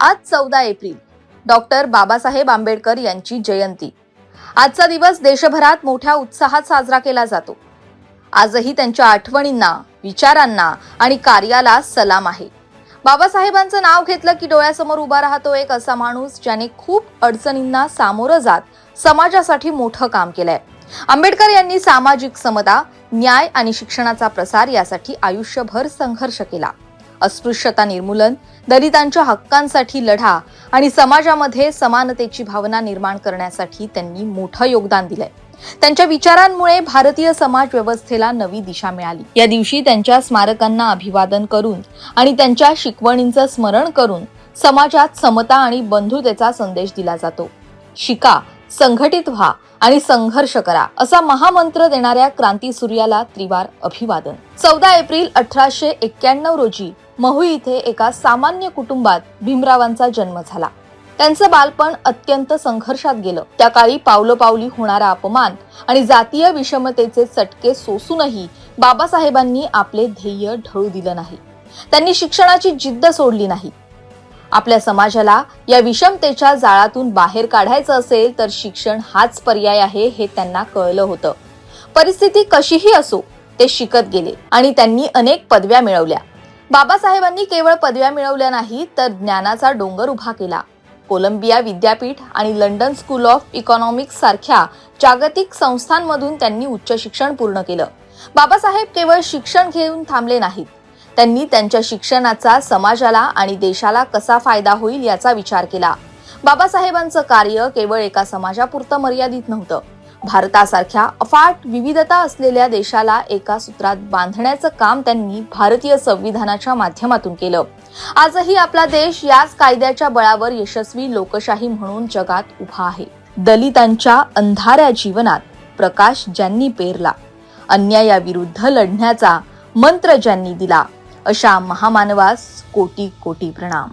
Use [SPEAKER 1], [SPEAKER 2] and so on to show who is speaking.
[SPEAKER 1] आज 14 April doctor Babasaheb Ambedkar यांची जयंती। आजचा दिवस देशभरात मोठ्या उत्साहात साजरा केला जातो। आजही त्यांच्या आठवणींना, विचारांना आणि कार्याला सलाम आहे। बाबासाहेबांचं नाव घेतलं की डोळ्यासमोर उभा राहतो एक असा माणूस ज्याने खूप अडचणींना सामोरं जात समाजासाठी मोठं काम केलंय। आंबेडकर यांनी सामाजिक समता, न्याय आणि शिक्षणाचा प्रसार यासाठी आयुष्यभर संघर्ष केला। अस्पृश्यता निर्मूलन, दलितांच्या हक्कांसाठी लढा आणि समाजामध्ये समानतेची भावना निर्माण करण्यासाठी त्यांनी मोठं योगदान दिलंय। त्यांच्या विचारांमुळे भारतीय समाज व्यवस्थेला नवी दिशा मिळाली। या दिवशी त्यांच्या स्मारकांना अभिवादन करून आणि त्यांच्या शिकवणींचं स्मरण करून समाजात समता आणि बंधुतेचा संदेश दिला जातो। शिका, संघटित व्हा आणि संघर्ष करा असा महामंत्र देणाऱ्या क्रांतीसूर्याला त्रिवार अभिवादन। 14 एप्रिल 1891 रोजी महू इथे एका सामान्य कुटुंबात भीमरावांचा जन्म झाला। त्यांचं बालपण अत्यंत संघर्षात गेलं। त्या काळी पावलोपावली होणारा अपमान आणि जातीय विषमतेचे चटके सोसूनही बाबासाहेबांनी आपले ध्येय ढळू दिलं नाही। त्यांनी शिक्षणाची जिद्द सोडली नाही। आपल्या समाजाला या विषमतेच्या जाळातून बाहेर काढायचं असेल तर शिक्षण हाच पर्याय आहे हे त्यांना कळलं होतं। परिस्थिती कशीही असो ते शिकत गेले आणि त्यांनी अनेक पदव्या मिळवल्या। बाबासाहेबांनी केवळ पदव्या मिळवल्या नाही तर ज्ञानाचा डोंगर उभा केला। कोलंबिया विद्यापीठ आणि लंडन स्कूल ऑफ इकॉनॉमिक्स सारख्या जागतिक संस्थांमधून त्यांनी उच्च शिक्षण पूर्ण केलं। बाबासाहेब केवळ शिक्षण घेऊन थांबले नाहीत, त्यांनी त्यांच्या शिक्षणाचा समाजाला आणि देशाला कसा फायदा होईल याचा विचार केला। बाबासाहेबांचं कार्य केवळ एका समाजापुरतं मर्यादित नव्हतं। भारतासारख्या अफाट विविधता असलेल्या देशाला एका सूत्रात बांधण्याचं काम त्यांनी भारतीय संविधानाच्या माध्यमातून केलं। आजही आपला देश याच कायद्याच्या बळावर यशस्वी लोकशाही म्हणून जगात उभा आहे। दलितांच्या अंधाऱ्या जीवनात प्रकाश ज्यांनी पेरला, अन्यायाविरुद्ध लढण्याचा मंत्र ज्यांनी दिला, अशा महामानवास कोटी कोटी प्रणाम।